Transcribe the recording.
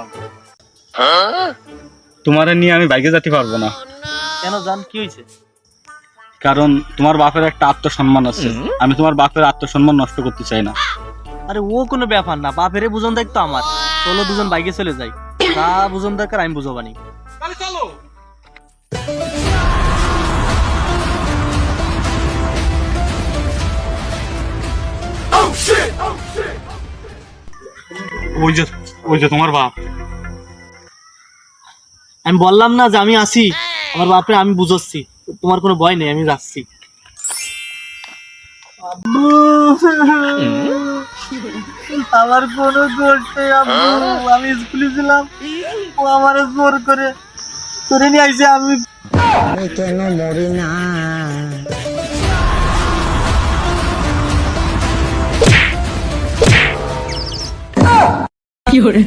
যাও। তোমারে নিয়ে আমি বাইকে যেতে পারবো না, কেন জান, কি হয়েছে? কারণ তোমার বাপের একটা আত্মসম্মান আছে, আমি তোমার বাপের আত্মসম্মান নষ্ট করতে চাই না। আরে ও কোনো ব্যাপার না, বাপেরে বুঝন দায়িত্ব আমার। চলো দুজন বাইকে চলে যাই, যা বুঝন দরকার আমি বুঝবানি। ওই যে ওই যে তোমার বাপ। আমি বললাম না যে আমি আসি, আমার বাপরে আমি বুঝাচ্ছি, তোমার কোনো ভয় নেই, আমি যাচ্ছি। আব্বু, আমার কোনো দোষ নেই আব্বু, আমি স্কুলে ছিলাম, ও আমার জোর করে ধরে নিয়ে আইছে। আমি কেন মরি না? কি করে